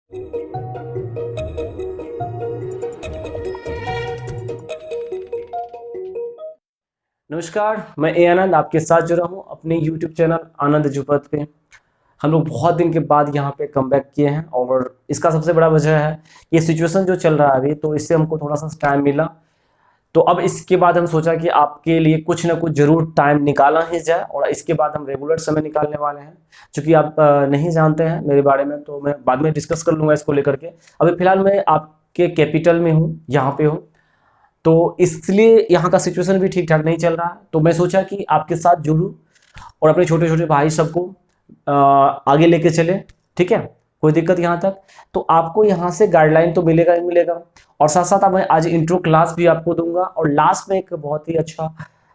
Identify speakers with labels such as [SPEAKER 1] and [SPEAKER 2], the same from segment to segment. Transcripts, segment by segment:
[SPEAKER 1] नमस्कार, मैं ए आनंद आपके साथ जुड़ा हूँ अपने YouTube चैनल आनंद जुपत पे। हम लोग बहुत दिन के बाद यहाँ पे कमबैक किए हैं और इसका सबसे बड़ा वजह है ये सिचुएशन जो चल रहा है अभी, तो इससे हमको थोड़ा सा टाइम मिला। तो अब इसके बाद हम सोचा कि आपके लिए कुछ ना कुछ ज़रूर टाइम निकाला ही जाए और इसके बाद हम रेगुलर समय निकालने वाले हैं। चूँकि आप नहीं जानते हैं मेरे बारे में, तो मैं बाद में डिस्कस कर लूँगा इसको लेकर के। अभी फ़िलहाल मैं आपके कैपिटल में हूँ, यहाँ पे हूँ। तो इसलिए यहाँ का सिचुएशन भी ठीक ठाक नहीं चल रहा है, तो मैं सोचा कि आपके साथ जुड़ूं और अपने छोटे छोटे भाई सबको आगे लेके चले। ठीक है, कोई दिक्कत यहाँ तक? तो आपको यहाँ से गाइडलाइन तो मिलेगा ही मिलेगा, और साथ साथ मैं आज इंट्रो क्लास भी आपको दूंगा और लास्ट में एक बहुत ही अच्छा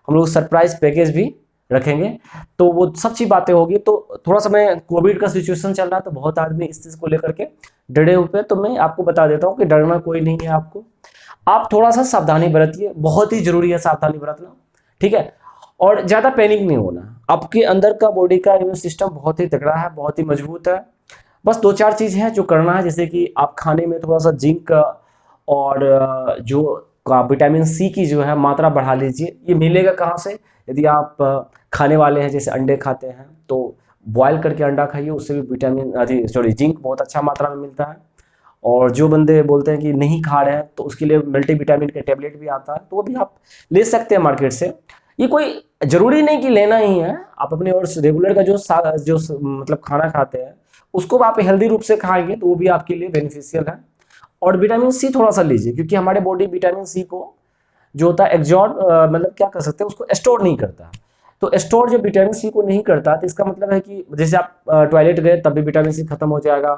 [SPEAKER 1] हम लोग सरप्राइज पैकेज भी रखेंगे। तो वो सब चीज बातें होगी। तो थोड़ा सा मैं, कोविड का सिचुएशन चल रहा है तो बहुत आदमी इस चीज को लेकर के डरे हुए हैं, तो मैं आपको बता देता हूँ कि डरना कोई नहीं है आपको। आप थोड़ा सा सावधानी बरतिए, बहुत ही जरूरी है सावधानी बरतना। ठीक है, और ज्यादा पैनिक नहीं होना। आपके अंदर का बॉडी का इम्यून सिस्टम बहुत ही तगड़ा है, बहुत ही मजबूत है। बस दो चार चीज है जो करना है, जैसे कि आप खाने में थोड़ा सा जिंक और जो विटामिन सी की जो है मात्रा बढ़ा लीजिए। ये मिलेगा कहाँ से? यदि आप खाने वाले हैं, जैसे अंडे खाते हैं, तो बॉयल करके अंडा खाइए, उससे भी विटामिन सॉरी जिंक बहुत अच्छा मात्रा में मिलता है। और जो बंदे बोलते हैं कि नहीं खा रहे हैं, तो उसके लिए मल्टीविटामिन के टेबलेट भी आता है, तो वो भी आप ले सकते हैं मार्केट से। ये कोई जरूरी नहीं कि लेना ही है। आप अपने और रेगुलर का मतलब खाना खाते हैं, उसको आप हेल्दी रूप से खाएंगे तो वो भी आपके लिए बेनिफिशियल है। और विटामिन सी थोड़ा सा लीजिए, क्योंकि हमारे बॉडी विटामिन सी को जो होता है एग्जॉर्ब मतलब क्या कर सकते हैं, उसको स्टोर नहीं करता। तो स्टोर जब विटामिन सी को नहीं करता, तो इसका मतलब है कि जैसे आप टॉयलेट गए तब भी विटामिन सी खत्म हो जाएगा।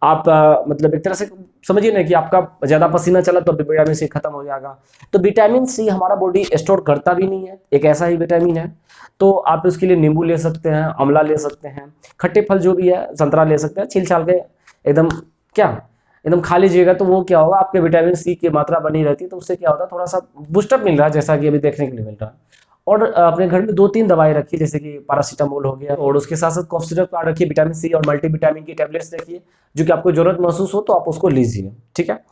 [SPEAKER 1] आप मतलब एक तरह से समझिए ना कि आपका ज़्यादा पसीना चला तो भी विटामिन सी खत्म हो जाएगा। तो विटामिन सी हमारा बॉडी स्टोर करता भी नहीं है, एक ऐसा ही विटामिन है। तो आप उसके लिए नींबू ले सकते हैं, आंवला ले सकते हैं, खट्टे फल जो भी है, संतरा ले सकते हैं, छील छाल के एकदम क्या एकदम खा लीजिएगा। तो वो क्या होगा, आपके विटामिन सी की मात्रा बनी रहती है, तो उससे क्या होता है, थोड़ा सा बूस्टअप मिल रहा है, जैसा कि अभी देखने के लिए मिल रहा है। और अपने घर में दो तीन दवाई रखिए, जैसे कि पैरासीटामोल हो गया, और उसके साथ साथ कॉफ सिरप कार्ड रखिए, विटामिन सी और मल्टीविटामिन की टैबलेट्स रखिए, जो कि आपको जरूरत महसूस हो तो आप उसको लीजिए। ठीक है,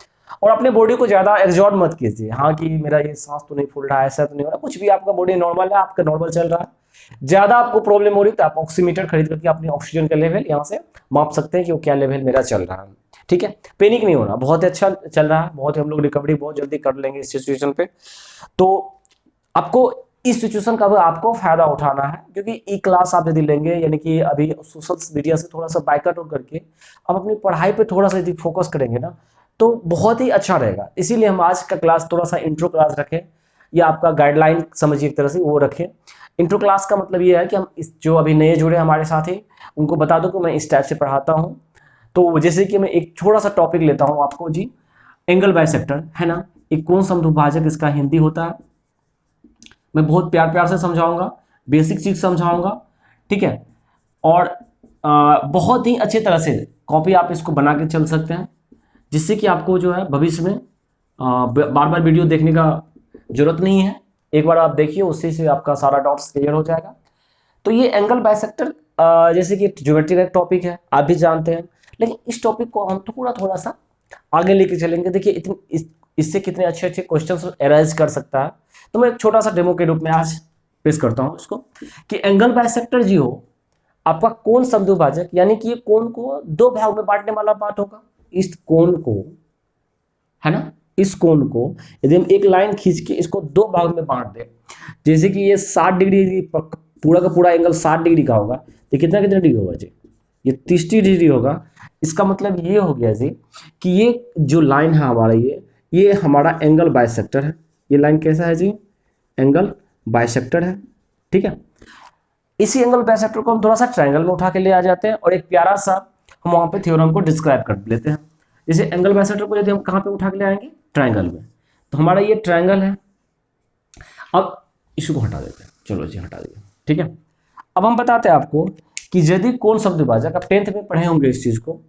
[SPEAKER 1] और अपने बॉडी को ज्यादा एग्जॉर्ट मत कीजिए, हाँ कि मेरा ये सांस तो नहीं फूल रहा है, ऐसा तो नहीं हो रहा, कुछ भी आपका बॉडी नॉर्मल है, आपका नॉर्मल चल रहा है। ज्यादा आपको प्रॉब्लम हो रही है तो आप ऑक्सीमीटर खरीद करके अपनी ऑक्सीजन का लेवल यहाँ से माप सकते हैं कि वो क्या लेवल मेरा चल रहा है। ठीक है, पैनिक नहीं होना, बहुत अच्छा चल रहा है, बहुत हम लोग रिकवरी बहुत जल्दी कर लेंगे इस सिचुएशन पे। तो आपको इस सिचुएशन का भी आपको फायदा उठाना है, क्योंकि ई क्लास आप यदि लेंगे, यानी कि अभी सोशल मीडिया से थोड़ा सा बाइकआउट करके आप अपनी पढ़ाई पे थोड़ा सा यदि फोकस करेंगे ना, तो बहुत ही अच्छा रहेगा। इसीलिए हम आज का क्लास थोड़ा सा इंट्रो क्लास रखें, या आपका गाइडलाइन समझिए एक तरह से वो रखें। इंट्रो क्लास का मतलब ये है कि हम इस जो अभी नए जुड़े हमारे साथ ही, उनको बता दो कि मैं इस टाइप से पढ़ाता हूँ। तो जैसे कि मैं एक थोड़ा सा टॉपिक लेता हूँ आपको जी, एंगल बाइसेक्टर है ना, एक कौन समद्विभाजक इसका हिंदी होता है। मैं बहुत प्यार प्यार से समझाऊंगा, बेसिक चीज समझाऊंगा। ठीक है, और बहुत ही अच्छे तरह से कॉपी आप इसको बना के चल सकते हैं, जिससे कि आपको जो है भविष्य में बार बार वीडियो देखने का जरूरत नहीं है। एक बार आप देखिए, उससे से आपका सारा डाउट्स क्लियर हो जाएगा। तो ये एंगल बाइसेक्टर जैसे कि ज्योमेट्री का एक टॉपिक है, आप भी जानते हैं, लेकिन इस टॉपिक को हम थोड़ा थोड़ा सा आगे लेके चलेंगे। देखिए इससे कितने अच्छे अच्छे क्वेश्चंस अराइज कर सकता है। तो मैं एक छोटा सा डेमो के रूप में आज पेश करता हूं इसको, कि एंगल बाइसेक्टर जी हो आपका कोण समद्विभाजक, यानी कि ये कोण को दो भाग में बांटने वाला पार्ट होगा। इस कोण को, है ना, इस कोण को यदि हम एक लाइन खींच के इसको दो भाग में बांट दें, जैसे कि ये 60 डिग्री, पूरा का पूरा एंगल 60 डिग्री का होगा, तो कितना कितना डिग्री होगा जी, ये 30 डिग्री होगा। इसका मतलब ये हो गया जी कि ये जो लाइन है हमारा, ये हमारा एंगल बाइसेक्टर है। ये लाइन कैसा है जी, एंगल बाइसेक्टर है। ठीक है, इसी एंगल बाइसेक्टर को हम थोड़ा सा ट्रायंगल में उठा के ले आ जाते हैं, और एक प्यारा सा हम वहां पे थ्योरम को डिस्क्राइब कर लेते हैं। जैसे एंगल बाइसेक्टर को यदि हम कहां पे उठा के ले आएंगे, ट्रायंगल में, तो हमारा ये ट्रायंगल है। अब इसको हटा देते हैं, चलो जी हटा दिया। ठीक है, अब हम बताते हैं आपको कि यदि कोण समद्विभाजक, आप 10th में पढ़े होंगे इस चीज को,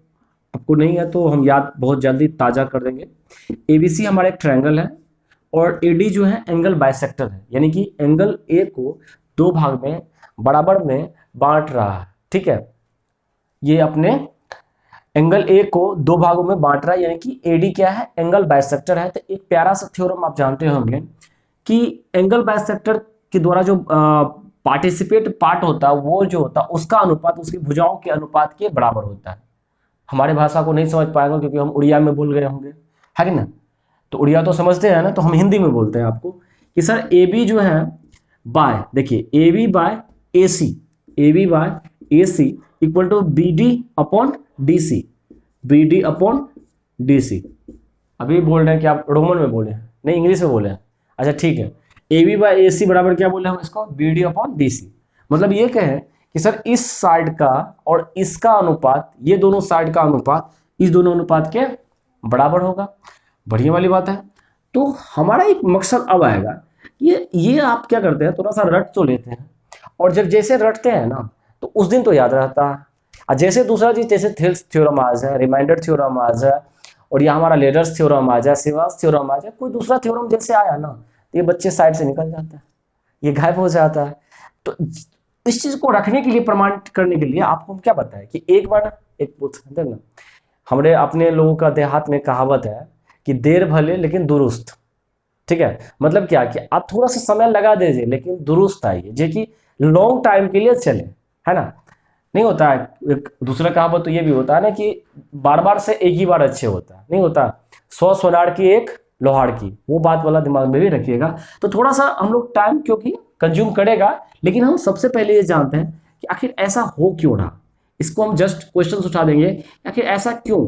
[SPEAKER 1] आपको नहीं है तो हम याद बहुत जल्दी ताजा कर देंगे। एबीसी हमारा एक ट्रायंगल है, और एडी जो है एंगल बाइसेक्टर है, यानी कि एंगल ए को दो भाग में बराबर में बांट रहा है। ठीक है, ये अपने एंगल ए को दो भागों में बांट रहा है, यानी कि एडी क्या है, एंगल बाइसेक्टर है। तो एक प्यारा सा थ्योरम आप जानते होंगे कि एंगल बाइसेक्टर के द्वारा जो पार्टिसिपेट पार्ट होता है वो जो होता है उसका अनुपात उसकी भुजाओं के अनुपात के बराबर होता है। हमारे भाषा को नहीं समझ पाएंगे क्योंकि हम उड़िया में बोल गए होंगे, है कि ना। तो उड़िया तो समझते हैं ना, तो हम हिंदी में बोलते हैं आपको कि सर ए बी जो है बाय, देखिए A B by A C, A B by A C equal to B D upon D C, B D upon D C. अभी बोल रहे हैं कि आप रोमन में बोले हैं, नहीं इंग्लिश में बोले हैं। अच्छा ठीक है, ए बी बाय ए सी बराबर क्या बोले हम इसको, B D upon D C. मतलब ये कहें कि सर इस साइड का और इसका अनुपात, ये दोनों साइड का अनुपात इस दोनों अनुपात के बराबर होगा। बढ़िया वाली बात है। तो हमारा एक मकसद अब आएगा, ये आप क्या करते हैं, थोड़ा सा रट तो लेते हैं, और जब जैसे रटते हैं ना तो उस दिन तो याद रहता है। और जैसे दूसरा चीज, जैसे थेल्स थ्योरम आ जाए, रिमाइंडर थ्योरम आ जाए, और ये हमारा लेडर्स थ्योरम आ जाए, सिवास थ्योरम आ जाए, कोई दूसरा थ्योरम जैसे आया ना तो ये बच्चे साइड से निकल जाता है, ये गायब हो जाता है। तो इस चीज को रखने के लिए, प्रमाणित करने के लिए आपको हम क्या बताएं कि एक बार एक ना, हमारे अपने लोगों का देहात में कहावत है कि देर भले लेकिन दुरुस्त। ठीक है, मतलब क्या कि आप थोड़ा सा समय लगा दीजिए लेकिन दुरुस्त आइए, जो कि लॉन्ग टाइम के लिए चले, है ना। नहीं होता है एक दूसरा कहावत तो ये भी होता है ना कि बार बार से एक ही बार अच्छे होता है, नहीं होता, 100 सोनार की एक लोहार की, वो बात वाला दिमाग में भी रखिएगा। तो थोड़ा सा हम लोग टाइम क्योंकि कंज्यूम करेगा, लेकिन हम सबसे पहले ये जानते हैं कि आखिर ऐसा हो क्यों रहा। इसको हम जस्ट क्वेश्चन उठा देंगे, आखिर ऐसा क्यों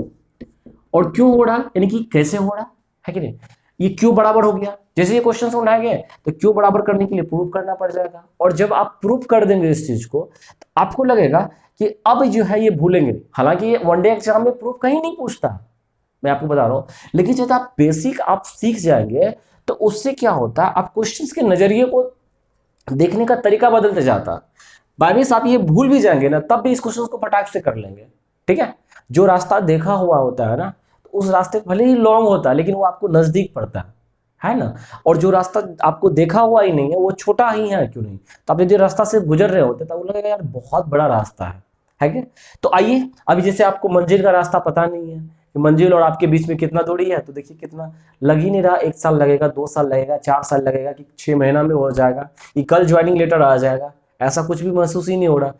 [SPEAKER 1] और क्यों हो रहा, यानी कि कैसे हो रहा है कि नहीं। ये क्यों बराबर हो गया, जैसे ये क्वेश्चन उठाएंगे तो क्यों बराबर करने के लिए प्रूफ करना पड़ जाएगा, और जब आप प्रूफ कर देंगे इस चीज को तो आपको लगेगा कि अब जो है ये भूलेंगे नहीं। हालांकि ये वनडे एग्जाम में प्रूफ कहीं नहीं पूछता, मैं आपको बता रहा हूं, लेकिन जब आप बेसिक आप सीख जाएंगे तो उससे क्या होता है, आप क्वेश्चंस के नजरिए को देखने का तरीका बदलते जाता है। बाय मिस आप ये भूल भी जाएंगे ना तब भी इस क्वेश्चन को फटाक से कर लेंगे। ठीक है, जो रास्ता देखा हुआ होता है ना तो उस रास्ते भले ही लॉन्ग होता है लेकिन वो आपको नजदीक पड़ता है ना। और जो रास्ता आपको देखा हुआ ही नहीं है वो छोटा ही है क्यों नहीं, तो आप यदि रास्ता से गुजर रहे होते तो लगेगा यार बहुत बड़ा रास्ता है क्या। तो आइए, अभी जैसे आपको मंजिल का रास्ता पता नहीं है कि मंजिल और आपके बीच में कितना दूरी है, तो देखिए कितना लग ही नहीं रहा, 1 साल लगेगा, 2 साल लगेगा, 4 साल लगेगा, कि 6 महीना में हो जाएगा, कि कल ज्वाइनिंग लेटर आ जाएगा, ऐसा कुछ भी महसूस ही नहीं हो रहा।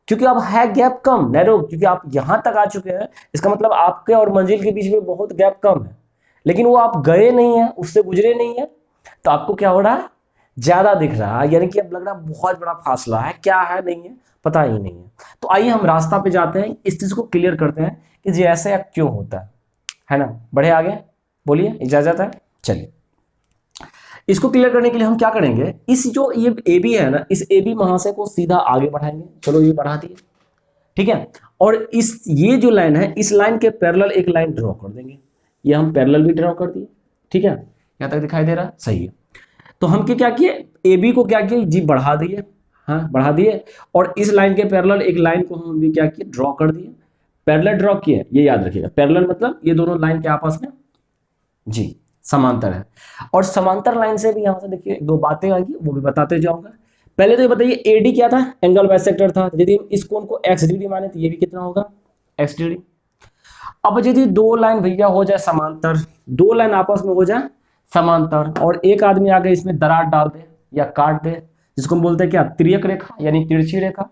[SPEAKER 1] क्योंकि अब है गैप कम, नैरो, क्योंकि आप यहां तक आ चुके हैं, इसका मतलब आपके और मंजिल के बीच में बहुत गैप कम है, लेकिन वो आप गए नहीं है, उससे गुजरे नहीं है, तो आपको क्या हो रहा है, ज्यादा दिख रहा है, यानी कि अब लग रहा है बहुत बड़ा फासला है, क्या है नहीं है पता ही नहीं है। तो आइए हम रास्ता पे जाते हैं, इस चीज को क्लियर करते हैं कि जी ऐसे क्यों होता है ना। बढ़े आगे, बोलिए, इजाजत है, चलिए। इसको क्लियर करने के लिए हम क्या करेंगे, इस जो ये ए बी है ना, इस ए बी महाशय को सीधा आगे बढ़ाएंगे, चलो ये बढ़ा दिए, ठीक है। और इस ये जो लाइन है, इस लाइन के पैरेलल एक लाइन ड्रॉ कर देंगे, ये हम पैरेलल भी ड्रॉ कर दिए, ठीक है, यहां तक दिखाई दे रहा, सही है। तो हम क्या किए, ए बी को क्या किए जी, बढ़ा दिए, हाँ बढ़ा दिए, और इस लाइन के पैरेलल एक लाइन को हम भी क्या किए, ड्रॉ कर दिए, पैरेलल ड्रॉ किए, ये याद रखिएगा, पैरेलल मतलब ये दोनों लाइन के आपस में जी समांतर है। और समांतर लाइन से भी यहां से देखिए दो बातें आएंगी, वो भी बताते जाऊंगा। पहले तो ये बताइए एडी क्या था, एंगल बाइसेक्टर था, यदि हम इस कोण को एक्स डी माने तो ये भी कितना होगा, एक्स डी। अब यदि दो लाइन भैया हो जाए समांतर, दो लाइन आपस में हो जाए समांतर, और एक आदमी आगे इसमें दरार डाल दे या काट दे, जिसको हम बोलते हैं क्या, तिर्यक रेखा यानी तिरछी रेखा,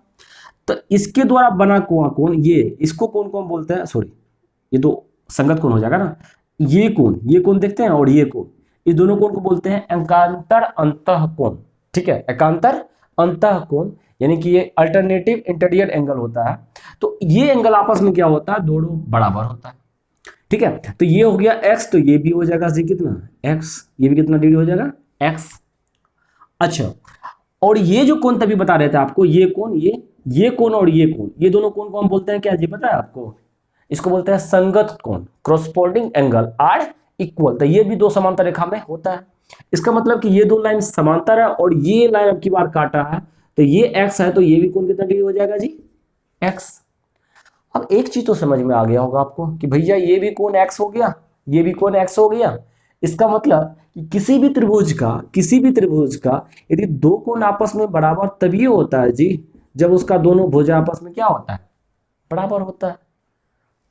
[SPEAKER 1] तो इसके द्वारा बना कोण, ये इसको कोण को हम बोलते हैं, सॉरी ये दो संगत कोण हो जाएगा ना, ये कोण देखते हैं, और ये कोण, इस दोनों कोण को बोलते हैं एकांतर अंतः कोण। ठीक है, एकांतर अंतः कोण, यानी कि ये अल्टरनेटिव इंटीरियर एंगल होता है। तो ये एंगल आपस में क्या होता है, दोनों बराबर होता है। ठीक है, तो ये हो गया x, तो ये भी हो जाएगा जी कितना x, ये भी कितना डिग्री हो जाएगा x। अच्छा, और ये जो कोण तभी बता रहे थे आपको, ये कोण, ये कोण और ये कोण, ये दोनों कोण को हम बोलते हैं क्या जी, पता है आपको, इसको बोलते हैं संगत कोण, क्रॉसपोल्डिंग एंगल आर इक्वल। तो ये भी दो समांतर रेखा में होता है, इसका मतलब कि ये दो लाइन समांतर है, और ये लाइन अब की बार काटा है, तो ये x है, तो ये भी कोण कितना डिग्री हो जाएगा जी, x। अब एक चीज तो समझ में आ गया होगा आपको कि भैया ये भी कोण x हो गया, ये भी कोण x हो गया। इसका मतलब कि किसी भी त्रिभुज का यदि दो कोण आपस में बराबर तभी होता है जी, जब उसका दोनों भुजा आपस में क्या होता है, बराबर होता है।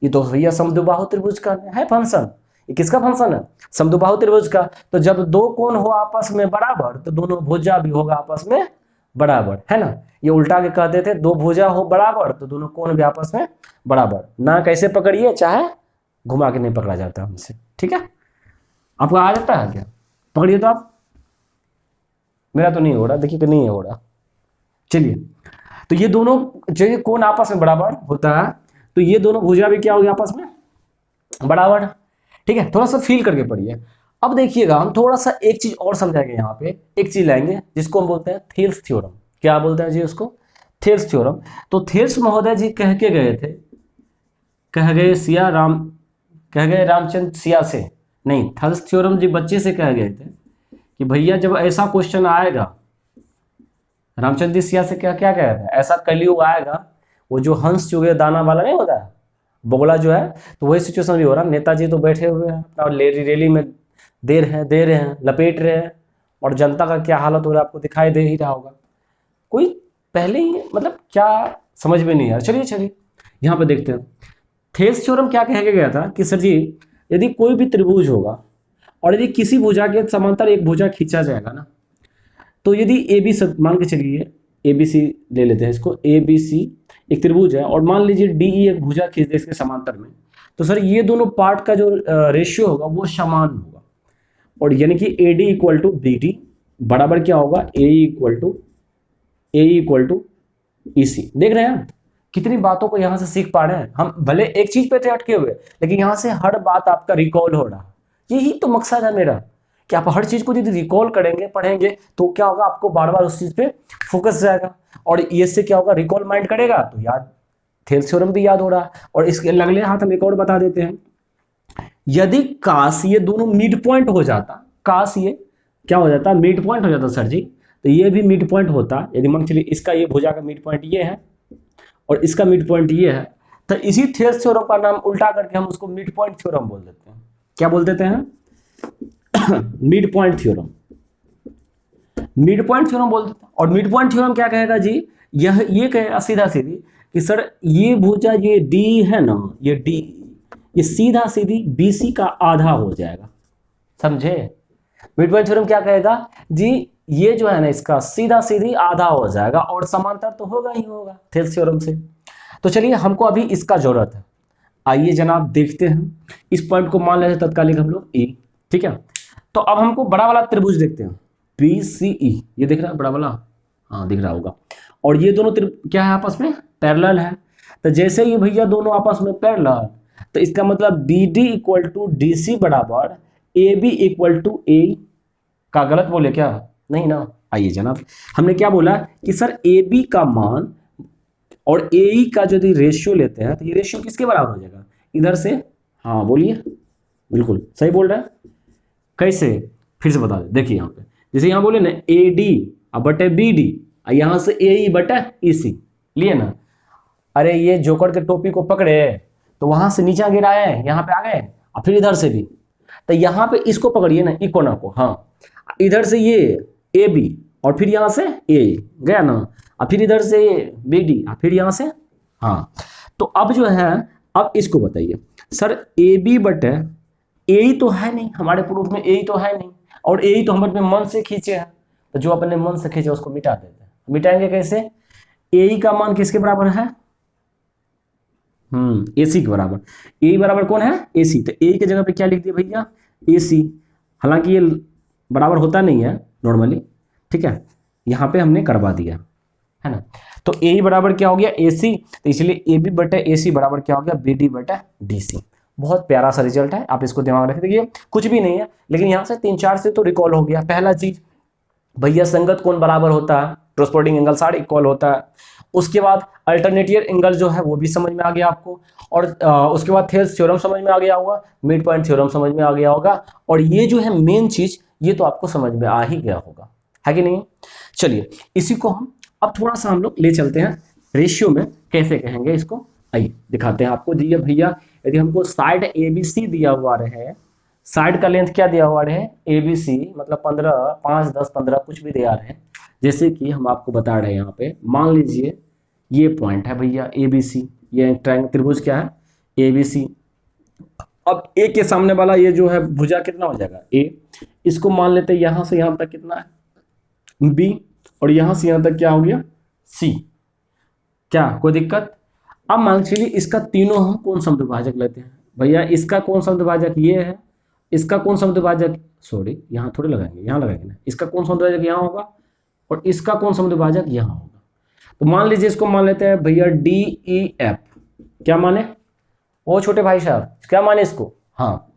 [SPEAKER 1] ये तो भैया समद्विबाहु त्रिभुज का है फंक्शन। ये किसका फंक्शन है? समद्विबाहु त्रिभुज का। तो जब दो कोण हो आपस में बराबर तो दोनों भुजा भी होगा आपस में बराबर, है ना। ये उल्टा के कहते थे, दो भुजा हो बराबर तो दोनों कोण भी आपस में बराबर। ना कैसे पकड़िए, चाहे घुमा के नहीं पकड़ा जाता हमसे, ठीक है। आपको आ जाता है क्या? पकड़िए तो आप। मेरा तो नहीं हो रहा, देखिए कि नहीं हो रहा। चलिए, तो ये दोनों जो ये कोण आपस में बराबर होता है तो ये दोनों भुजा भी क्या होगी आपस में बराबर, ठीक है। थोड़ा सा फील करके पढ़िए। अब देखिएगा, हम थोड़ा सा एक चीज और समझाएंगे यहाँ पे। एक चीज लाएंगे जिसको हम बोलते हैं थेल्स थ्योरम। क्या बोलते हैं जी उसको? Thales theorem. तो थेल्स महोदय जी कह के गए थे, कह गए रामचंद्र सिया से, नहीं, थेल्स थ्योरम जी बच्चे से कह गए थे कि भैया जब ऐसा क्वेश्चन आएगा, रामचंद्र सिया से क्या क्या कह रहे हैं, ऐसा कलयुग आएगा, वो जो हंस चुगे दाना वाला नहीं होता है, बोगला जो है, तो वही सिचुएशन भी हो रहा है। नेताजी तो बैठे हुए हैं अपना रैली में दे रहे हैं, लपेट रहे हैं, और जनता का क्या हालत हो रहा है आपको दिखाई दे ही रहा होगा। कोई पहले ही मतलब क्या समझ में नहीं आ रहा। चलिए यहाँ पे देखते हैं। थेल्स थ्योरम क्या कह के गया था कि सर जी, यदि कोई भी त्रिभुज होगा और यदि किसी भुजा के समांतर एक भुजा खींचा जाएगा ना, तो यदि ए बी सब मान के चलिए, ए बी सी ले लेते हैं इसको, ए बी सी एक त्रिभुज है और मान लीजिए डी ई एक भुजा खींच दे इसके समांतर में, तो सर ये दोनों पार्ट का जो रेशियो होगा वो समान होगा। और यानी कि A D equal to B D बराबर क्या होगा, ए इक्वल टू ई सी। देख रहे हैं कितनी बातों को यहाँ से सीख पा रहे हैं हम। भले एक चीज पे थे अटके हुए, लेकिन यहाँ से हर बात आपका रिकॉल हो रहा। यही तो मकसद है मेरा कि आप हर चीज को यदि रिकॉल करेंगे, पढ़ेंगे, तो क्या होगा, आपको बार बार उस चीज पे फोकस जाएगा। और इससे क्या होगा, रिकॉल माइंड करेगा तो याद, थेल्स थ्योरम भी याद हो रहा। और इसके अगले हाथ हम एक और बता देते हैं, यदि काश ये दोनों मिड पॉइंट हो जाता, काश ये क्या हो जाता, मिड पॉइंट हो जाता सर जी, तो ये भी मिड पॉइंट होता। यदि मान चलिए इसका ये भुजा का मिड पॉइंट ये है और इसका मिड पॉइंट ये है, तो इसी थेल्स थ्योरम का नाम उल्टा करके हम उसको मिड पॉइंट थ्योरम बोल देते हैं। क्या बोल देते हैं? Mid point theorem. Mid point theorem बोल देते हैं। और मिड पॉइंट थ्योरम क्या कहेगा जी, ये कहेगा सीधा सीधी कि सर ये भुजा ये डी है ना, ये डी, ये सीधा सीधी बीसी का आधा हो जाएगा, समझे। मिड पॉइंट थ्योरम क्या कहेगा जी, ये जो है ना इसका सीधा सीधी आधा हो जाएगा, और समांतर तो होगा ही होगा थेल्स थ्योरम से। तो चलिए, हमको अभी इसका जरूरत है। आइए जनाब देखते हैं, इस पॉइंट को मान लेते हैं तत्कालिक हम लोग ई, ठीक है। तो अब हमको बड़ा वाला त्रिभुज देखते हैं, बी सी ई, ये दिख रहा है बड़ा वाला, हाँ दिख रहा होगा। और ये दोनों क्या है आपस में पैरेलल है। तो जैसे ही भैया दोनों आपस में पैरेलल, तो इसका मतलब B D equal to D C बराबर A B equal to A का, गलत बोले क्या? नहीं ना। आइए जनाब, हमने क्या बोला कि सर ए बी का मान और ए ई का जो रेशियो लेते हैं, तो ये रेशियो किसके बराबर हो जाएगा, इधर से, हाँ बोलिए, बिल्कुल सही बोल रहा है। कैसे, फिर से बता दे, देखिए यहाँ पे जैसे यहाँ बोले ना ए डी बटे बी डी, यहाँ से ए ई बटे ई सी लिए ना। अरे ये जोकर के टोपी को पकड़े तो वहां से नीचा गिराए, यहाँ पे आ गए, और फिर इधर से भी, तो यहाँ पे इसको पकड़िए ना, इकोना को, हाँ, इधर से ये ए बी और फिर यहाँ से ए गया ना, और फिर इधर से बी डी और फिर यहाँ से, हाँ। तो अब जो है, अब इसको बताइए सर, ए बी बटे ए तो है नहीं हमारे प्रूफ में, ए तो है नहीं, और ए तो हम अपने मन से खींचे हैं, तो जो अपने मन से खींचे उसको मिटा देते हैं। मिटाएंगे कैसे? ए का मान किसके बराबर है, ए सी के बराबर। ए बराबर कौन है, ए सी। तो ए की जगह पे क्या लिख दिया भैया, ए सी। हालांकि ये बराबर होता नहीं है नॉर्मली, ठीक है, यहाँ पे हमने करवा दिया है ना। तो ए बराबर क्या हो गया, ए सी, तो इसलिए ए बी बटे ए सी बराबर क्या हो गया, बी डी बटे डी सी। बहुत प्यारा सा रिजल्ट है, आप इसको दिमाग रख दीजिए, कुछ भी नहीं है, लेकिन यहाँ से 3-4 से तो रिकॉल हो गया। पहला चीज भैया, संगत कोण बराबर होता है, कॉरस्पॉन्डिंग एंगल सारे इक्वल होता है। उसके बाद अल्टरनेटिव एंगल जो है वो भी समझ में आ गया आपको, और उसके बाद थेल्स थ्योरम समझ में आ गया होगा, मिड पॉइंट थ्योरम समझ में आ गया होगा, और ये जो है मेन चीज, ये तो आपको समझ में आ ही गया होगा, है कि नहीं। चलिए, इसी को हम अब थोड़ा सा हम लोग ले चलते हैं रेशियो में, कैसे कहेंगे इसको, आइए दिखाते हैं आपको। दिए भैया, यदि हमको साइड ए बी सी दिया हुआ रहे, साइड का लेंथ क्या दिया हुआ रहे, ए बी सी, मतलब 15, 5, 10, 15 कुछ भी दिया रहे, जैसे कि हम आपको बता रहे हैं यहाँ पे, मान लीजिए ये पॉइंट है भैया ए बी सी, ये त्रिभुज क्या है, ए बी सी। अब ए के सामने वाला ये जो है भुजा कितना हो जाएगा ए, इसको मान लेते हैं यहां से यहां तक कितना है बी, और यहां से यहां तक क्या हो गया सी। क्या कोई दिक्कत? अब मान चलिए इसका तीनों हम कौन समद्विभाजक लेते हैं भैया, इसका कौन समद्विभाजक ये है, इसका कौन समद्विभाजक, सॉरी यहाँ थोड़ी लगाएंगे, यहाँ लगाएंगे ना, इसका कौन समद्विभाजक यहाँ होगा और इसका कौन समद्विभाजक यहाँ होगा। तो मान लीजिए इसको मान लेते हैं भैया डी ई एफ, क्या माने वो छोटे भाई साहब, क्या माने इसको, हाँ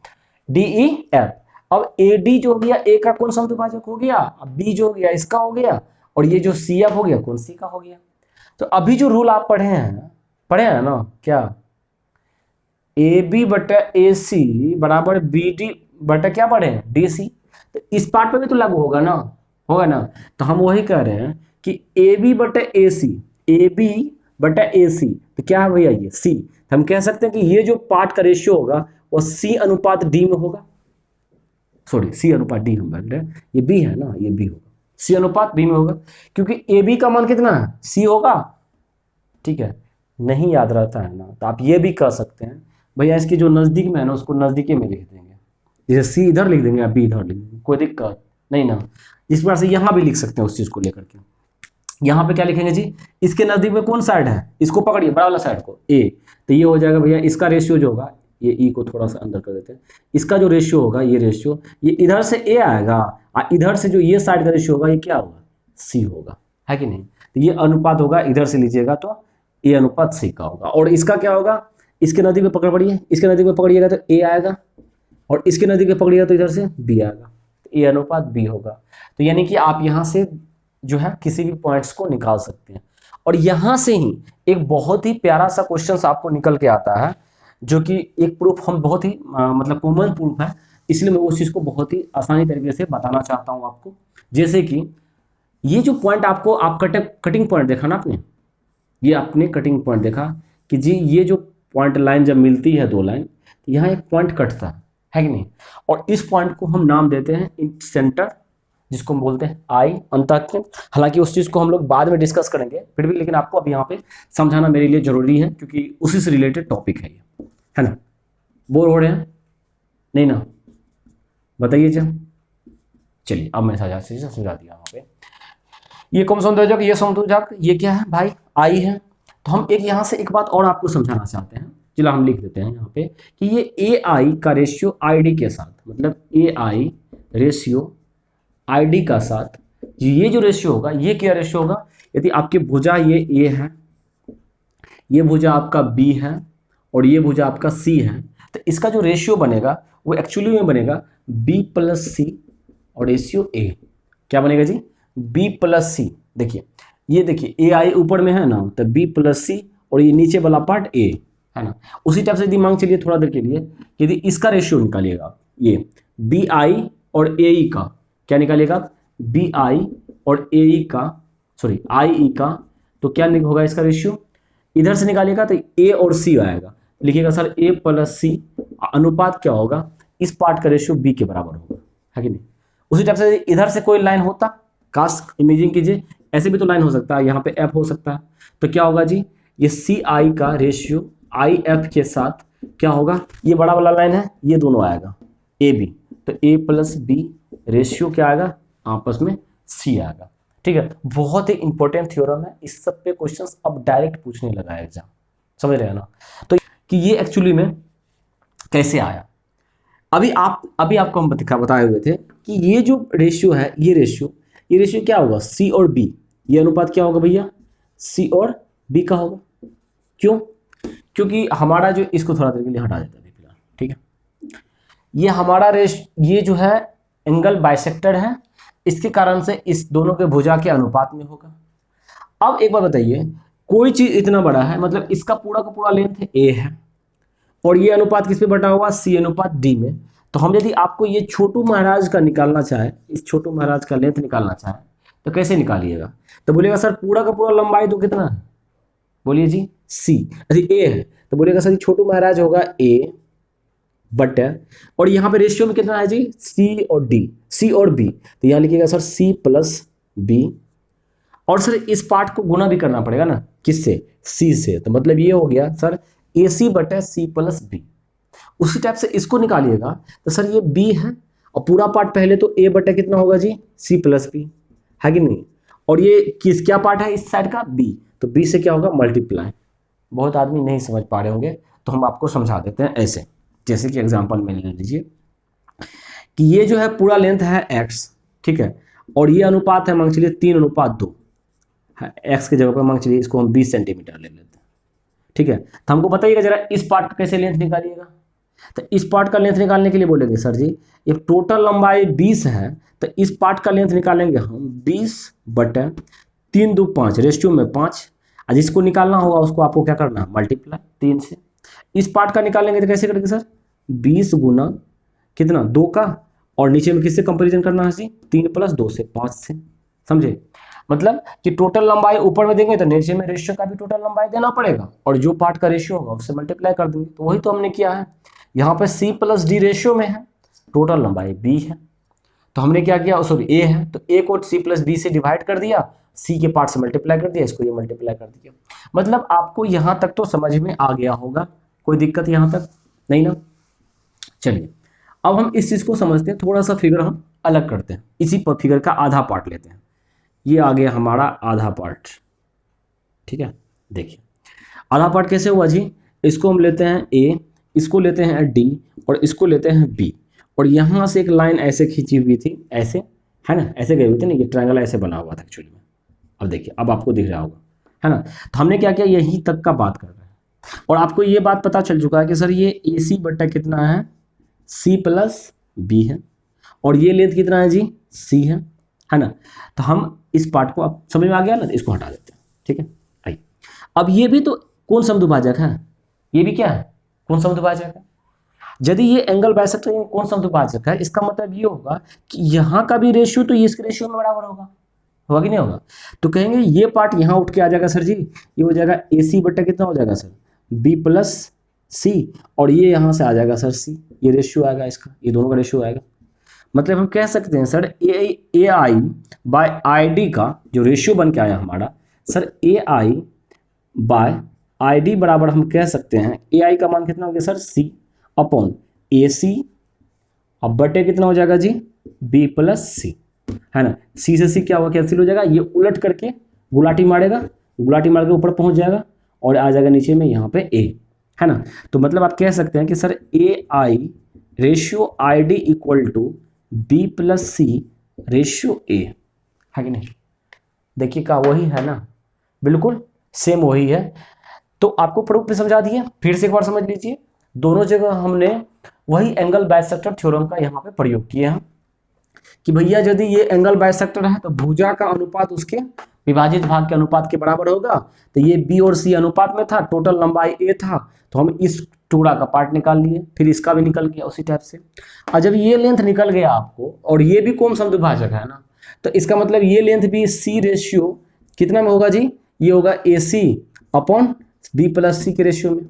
[SPEAKER 1] डी ई एफ। अब ए डी जो हो गया ए का कौन समद्विभाजक हो गया, अब बी जो हो गया इसका हो गया, और ये जो सी एफ हो गया कौन सी का हो गया। तो अभी जो रूल आप पढ़े हैं ना क्या, ए बी बटा ए सी बराबर बी डी बटा क्या पढ़े हैं डी सी। तो इस पार्ट पे भी तो लागू होगा ना। तो हम वही कह रहे हैं कि ए बी बटा ए सी, ए बी बटा ए सी, तो क्या है भैया ये सी। हम कह सकते हैं कि ये जो पार्ट का रेशियो होगा वो सी अनुपात डी में होगा, सॉरी सी अनुपात डी हम बोल रहे हैं, ये बी है ना, ये बी होगा, सी अनुपात बी में होगा, क्योंकि ए बी का मान कितना है सी होगा। ठीक है, नहीं याद रहता है ना, तो आप ये भी कह सकते हैं भैया इसकी जो नज़दीक में है ना उसको नज़दीकी में लिख देंगे, जैसे सी इधर लिख देंगे या बी इधर लिख देंगे, कोई दिक्कत नहीं ना। इस प्रकार से यहाँ भी लिख सकते हैं उस चीज़ को लेकर के। यहाँ पे क्या लिखेंगे जी, इसके नज़दीक में कौन साइड है, इसको पकड़िए बड़ा वाला साइड को ए, तो ये हो जाएगा भैया इसका रेशियो जो होगा, ये ई को थोड़ा सा अंदर कर देते हैं, इसका जो रेशियो होगा ये रेशियो, ये इधर से ए आएगा और इधर से जो ये साइड का रेशियो होगा ये क्या होगा सी होगा, है कि नहीं। तो ये अनुपात होगा, इधर से लीजिएगा तो ए अनुपात सी का होगा, और इसका क्या होगा, इसके नज़दीक में पकड़ पड़िए, इसके नज़दीक में पकड़िएगा तो ए आएगा, और इसके नज़दीक में पकड़िएगा तो इधर से बी आएगा, तो ए अनुपात बी होगा। तो यानी कि आप यहाँ से जो है किसी भी पॉइंट्स को निकाल सकते हैं, और यहाँ से ही एक बहुत ही प्यारा सा क्वेश्चन आपको निकल के आता है, जो कि एक प्रूफ हम बहुत ही मतलब कॉमन प्रूफ है, इसलिए मैं उस चीज़ को बहुत ही आसानी तरीके से बताना चाहता हूँ आपको। जैसे कि ये जो पॉइंट आपको आप कटिंग पॉइंट देखा ना आपने, ये आपने कटिंग पॉइंट देखा कि जी ये जो पॉइंट लाइन जब मिलती है दो लाइन, तो यहाँ एक पॉइंट कटता है कि नहीं, और इस पॉइंट को हम नाम देते हैं इन सेंटर, जिसको हम बोलते हैं आई अंतःकेंद्र। हालांकि उस चीज़ को हम लोग बाद में डिस्कस करेंगे फिर भी, लेकिन आपको अब यहाँ पे समझाना मेरे लिए जरूरी है क्योंकि उसी से रिलेटेड टॉपिक है ये, है ना। बोर हो रहे हैं नहीं ना, बताइए जब, चलिए अब मैं समझा दिया यहाँ पे। ये कौन समद्विभाजक, ये समद्विभाजक, ये क्या है भाई आई है। तो हम एक यहाँ से एक बात और आपको समझाना चाहते हैं, चलो हम लिख देते हैं यहाँ पे कि ये ए आई का रेशियो आई डी के साथ, मतलब ए आई रेशियो आई डी का साथ, ये जो रेशियो होगा ये क्या रेशियो होगा, यदि आपकी भुजा ये ए है, ये भुजा आपका बी है और ये भुजा आपका सी है, तो इसका जो रेशियो बनेगा वो एक्चुअली में बनेगा बी प्लस सी और रेशियो ए, क्या बनेगा जी बी प्लस सी। देखिए ये देखिए ए आई ऊपर में है ना, तो बी प्लस सी और ये नीचे वाला पार्ट ए है ना। उसी टाइप से दिमाग चलिए थोड़ा देर के लिए, यदि इसका रेशियो निकालिएगा ये बी आई और ए ई का, क्या निकालिएगा बी आई और ए ई का, सॉरी आई ई का, तो क्या होगा इसका रेशियो, इधर से निकालिएगा तो ए और सी आएगा, लिखिएगा सर ए प्लस सी, अनुपात क्या होगा इस पार्ट का रेशियो बी के बराबर होगा, है कि नहीं। उसी टाइप से इधर से कोई लाइन होता, कास्ट इमेजिंग कीजिए, ऐसे भी तो लाइन हो सकता है, यहाँ पे एफ हो सकता है, तो क्या होगा जी ये सी आई का रेशियो आई एफ के साथ क्या होगा, ये बड़ा वाला लाइन है ये दोनों आएगा ए बी, तो ए प्लस बी रेशियो क्या आएगा आपस में सी आएगा। ठीक है, बहुत ही इंपॉर्टेंट थ्योरम है, इस सब पे क्वेश्चंस अब डायरेक्ट पूछने लगा है एग्जाम, समझ रहे हैं ना। तो कि ये एक्चुअली में कैसे आया, अभी आपको हम बताए हुए थे कि ये जो रेशियो है ये रेशियो क्या होगा सी और बी, ये अनुपात क्या होगा भैया सी और बी का होगा। क्यों, क्योंकि हमारा जो, इसको थोड़ा देर के लिए हटा देते हैं फिलहाल, ठीक है, ये हमारा ये जो है एंगल बाइसेक्टर है, इसके कारण से इस दोनों के भुजा के अनुपात में होगा। अब एक बार बताइए, कोई चीज इतना बड़ा है, मतलब इसका पूरा का पूरा लेंथ ए है और ये अनुपात किस पे बटा हुआ सी अनुपात डी में, तो हम यदि आपको ये छोटू महाराज का निकालना चाहे, इस छोटू महाराज का लेंथ निकालना चाहे तो कैसे निकालिएगा, तो बोलिएगा सर पूरा का पूरा लंबाई तो कितना है, बोलिए जी सी, अरे ए है तो बोलिएगा सर छोटू महाराज होगा ए बटा, और यहाँ पे रेशियो में कितना है जी सी और डी, सी और बी, तो यहाँ लिखिएगा सर सी प्लस बी, और सर इस पार्ट को गुना भी करना पड़ेगा ना किससे सी से, तो मतलब ये हो गया सर AC बटे C प्लस B। उसी टाइप से इसको निकालिएगा तो सर ये B है और पूरा पार्ट पहले तो A बटे कितना होगा जी C प्लस B, है कि नहीं। और ये किस क्या पार्ट है इस साइड का B, तो B से क्या होगा मल्टीप्लाई। बहुत आदमी नहीं समझ पा रहे होंगे तो हम आपको समझा देते हैं ऐसे, जैसे कि एग्जांपल में ले लीजिए कि ये जो है पूरा लेंथ है x, ठीक है, और ये अनुपात है मान चलिए 3:2 है, x की जगह पर मान चलिए इसको हम 20 सेंटीमीटर ले लेते हैं, ठीक है। तो हमको बताइएगा जरा इस पार्ट का कैसे लेंथ निकालिएगा। तो इस पार्ट का लेंथ निकालने के लिए बोलेंगे सर जी ये टोटल लंबाई 20 है तो इस पार्ट का लेंथ निकालेंगे हम 20 बटे 3 2 5 रेशियो में 5, और जिसको निकालना होगा उसको आपको क्या करना है मल्टीप्लाई 3 से। इस पार्ट का निकालेंगे तो कैसे करेंगे सर 20 गुना कितना 2 का, और नीचे में किससे कंपैरिजन करना है जी 3 + 2 से 5 से, समझे। मतलब कि टोटल लंबाई ऊपर में देंगे तो नीचे में रेशियो का भी टोटल लंबाई देना पड़ेगा, और जो पार्ट का रेशियो होगा उससे मल्टीप्लाई कर देंगे। तो वही तो हमने किया है, यहाँ पे C + D रेशियो में है, टोटल लंबाई B है, तो हमने क्या किया सॉरी A है तो A को C + D से डिवाइड कर दिया, C के पार्ट से मल्टीप्लाई कर दिया, इसको ये मल्टीप्लाई कर दिया। मतलब आपको यहाँ तक तो समझ में आ गया होगा, कोई दिक्कत यहाँ तक नहीं ना। चलिए अब हम इस चीज़ को समझते हैं, थोड़ा सा फिगर हम अलग करते हैं, इसी पर फिगर का आधा पार्ट लेते हैं। ये आ गया हमारा आधा पार्ट, ठीक है। देखिए आधा पार्ट कैसे हुआ जी, इसको हम लेते हैं A, इसको लेते हैं D और इसको लेते हैं B, और यहाँ से एक लाइन ऐसे खींची हुई थी, ऐसे है ना, ऐसे गई हुई थी ना, ये ट्रायंगल ऐसे बना हुआ था एक्चुअली में। अब देखिए अब आपको दिख रहा होगा, है ना। तो हमने क्या किया यहीं तक का बात कर रहे हैं, और आपको ये बात पता चल चुका है कि सर ये AC बटा कितना है C + B है, और ये लेंथ कितना है जी C है ना। तो हम इस पार्ट को अब समझ में आ गया ना, तो इसको हटा देते हैं, ठीक है। आइए अब ये भी तो कौन समद्विभाजक है, ये भी क्या है कौन समद्विभाजक है। यदि ये एंगल बाइसेक्टर कौन समद्विभाजक है, इसका मतलब ये होगा कि यहाँ का भी रेशियो तो इसके रेशियो में बराबर होगा कि नहीं होगा। तो कहेंगे ये पार्ट यहाँ उठ के आ जाएगा सर जी, ये हो जाएगा AC बटा कितना हो जाएगा सर B + C, और ये यहाँ से आ जाएगा सर C, ये रेशियो आएगा इसका, ये दोनों का रेशियो आएगा। मतलब हम कह सकते हैं सर AI बाय ID का जो रेशियो बन के आया हमारा सर AI बाय ID बराबर हम कह सकते हैं AI का मान कितना हो गया सर C अपॉन AC, अब बटे कितना हो जाएगा जी B + C, है ना। C से C क्या होगा कैंसिल हो जाएगा, ये उलट करके गुलाटी मारेगा, गुलाटी मार के ऊपर पहुंच जाएगा और आ जाएगा नीचे में यहाँ पे A, है ना। तो मतलब आप कह सकते हैं कि sir AI ratio ID = B + C ratio A, है कि नहीं। देखिए का वही है ना, बिल्कुल सेम वही है। तो आपको प्रूफ में समझा दिए, फिर से एक बार समझ लीजिए। दोनों जगह हमने वही एंगल बाइसेक्टर थ्योरम का यहाँ पे प्रयोग किए हैं कि भैया यदि ये एंगल बाइसेक्टर है तो भुजा का अनुपात उसके विभाजित भाग के अनुपात के बराबर होगा। तो ये B और C अनुपात में था, टोटल लंबाई A था, तो हम इस टुकड़ा का पार्ट निकाल लिए, फिर इसका भी निकल गया उसी टाइप से। और जब ये लेंथ निकल गया आपको, और ये भी कौन समद्विभाजक है ना, तो इसका मतलब ये लेंथ भी C रेशियो कितना में होगा जी, ये होगा AC अपॉन B + C के रेशियो में।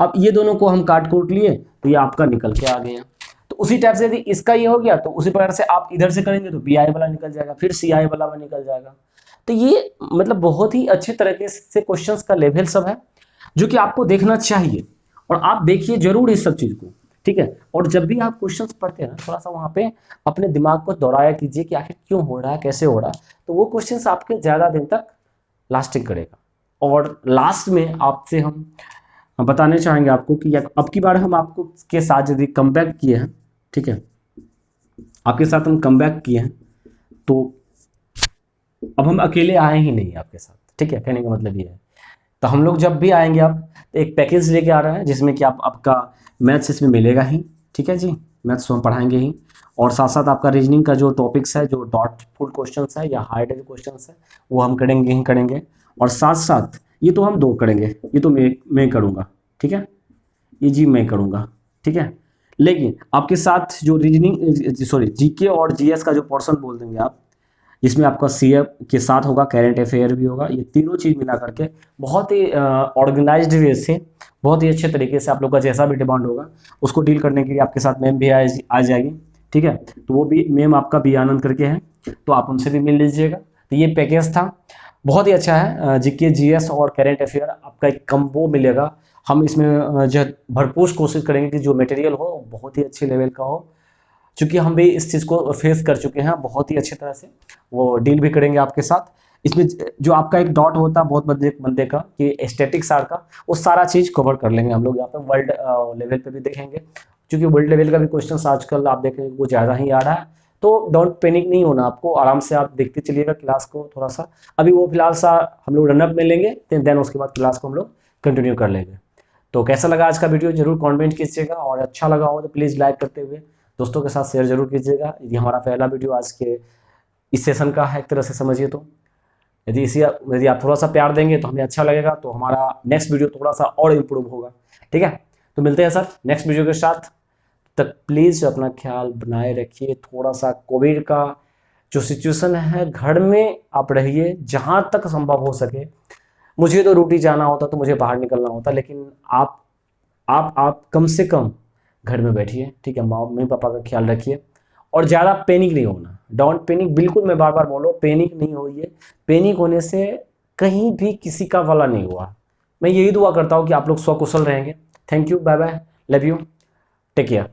[SPEAKER 1] अब ये दोनों को हम काट कोट लिए तो ये आपका निकल के आ गया। तो उसी टाइप से यदि इसका ये हो गया तो उसी प्रकार से आप इधर से करेंगे तो BI वाला निकल जाएगा, फिर CI वाला में निकल जाएगा। तो ये मतलब बहुत ही अच्छे तरीके से क्वेश्चंस का लेवल सब है जो कि आपको देखना चाहिए, और आप देखिए जरूर इस सब चीज को, ठीक है। और जब भी आप क्वेश्चंस पढ़ते हैं ना थोड़ा सा वहां पे अपने दिमाग को दोहराया कीजिए कि आखिर क्यों हो रहा है कैसे हो रहा है, तो वो क्वेश्चंस आपके ज्यादा दिन तक लास्टिंग करेगा। और लास्ट में आपसे हम बताने चाहेंगे आपको कि अब की बार हम आपको के साथ यदि कमबैक किए हैं, ठीक है, आपके साथ हम कमबैक किए हैं तो अब हम अकेले आए ही नहीं आपके साथ, ठीक है। कहने का मतलब ये है, तो हम लोग जब भी आएंगे आप तो एक पैकेज लेके आ रहे हैं जिसमें कि आपका मैथ्स इसमें मिलेगा ही, ठीक है जी, मैथ्स हम पढ़ाएंगे ही, और साथ साथ आपका रीजनिंग का जो टॉपिक्स है, जो डॉटफुल क्वेश्चंस है या हार्ड क्वेश्चंस है, वो हम करेंगे ही करेंगे। और साथ साथ ये तो हम 2 करेंगे, ये तो मैं करूँगा, ठीक है, ये जी मैं करूँगा, ठीक है। लेकिन आपके साथ जो रीजनिंग जीके और जीएस का जो पोर्शन बोल देंगे आप, जिसमें आपका सीएफ के साथ होगा, करेंट अफेयर भी होगा, ये तीनों चीज़ मिला करके बहुत ही ऑर्गेनाइज्ड वे से, बहुत ही अच्छे तरीके से आप लोग का जैसा भी डिमांड होगा उसको डील करने के लिए आपके साथ मैम भी आ जाएगी, ठीक है। तो वो भी मैम आपका बी आनंद करके है, तो आप उनसे भी मिल लीजिएगा। तो ये पैकेज था, बहुत ही अच्छा है, जीके जीएस और करेंट अफेयर आपका एक कम्बो मिलेगा, हम इसमें जो है भरपूर कोशिश करेंगे कि जो मटेरियल हो बहुत ही अच्छे लेवल का हो, क्योंकि हम भी इस चीज़ को फेस कर चुके हैं बहुत ही अच्छी तरह से, वो डील भी करेंगे आपके साथ। इसमें जो आपका एक डॉट होता है बहुत बंदे बंदे का कि एस्थेटिक्स आर का, वो सारा चीज़ कवर कर लेंगे हम लोग यहाँ पे। वर्ल्ड लेवल पे भी देखेंगे, क्योंकि वर्ल्ड लेवल का भी क्वेश्चन आजकल आप देखेंगे वो ज़्यादा ही आ रहा है। तो डोंट पैनिक नहीं होना आपको, आराम से आप देखते चलिएगा क्लास को थोड़ा सा। अभी वो फिलहाल सा हम लोग रनअप में लेंगे, देन उसके बाद क्लास को हम लोग कंटिन्यू कर लेंगे। तो कैसा लगा आज का वीडियो जरूर कमेंट कीजिएगा, और अच्छा लगा हो तो प्लीज़ लाइक करते हुए दोस्तों के साथ शेयर जरूर कीजिएगा। यदि हमारा पहला वीडियो आज के इस सेशन का है एक तरह से समझिए तो, यदि आप थोड़ा सा प्यार देंगे तो हमें अच्छा लगेगा, तो हमारा नेक्स्ट वीडियो थोड़ा सा और इम्प्रूव होगा। ठीक है, तो मिलते हैं सर नेक्स्ट वीडियो के साथ। तक प्लीज़ अपना ख्याल बनाए रखिए। थोड़ा सा कोविड का जो सिचुएशन है, घर में आप रहिए जहाँ तक संभव हो सके। मुझे तो ड्यूटी जाना होता तो मुझे बाहर निकलना होता, लेकिन आप कम से कम घर में बैठिए। ठीक है, मम्मी पापा का ख्याल रखिए, और ज़्यादा पैनिक नहीं होना। डोंट पैनिक, बिल्कुल मैं बार बार बोलो पैनिक नहीं होइए। पैनिक होने से कहीं भी किसी का भला नहीं हुआ। मैं यही दुआ करता हूँ कि आप लोग स्वकुशल रहेंगे। Thank you, bye bye, love you, take care.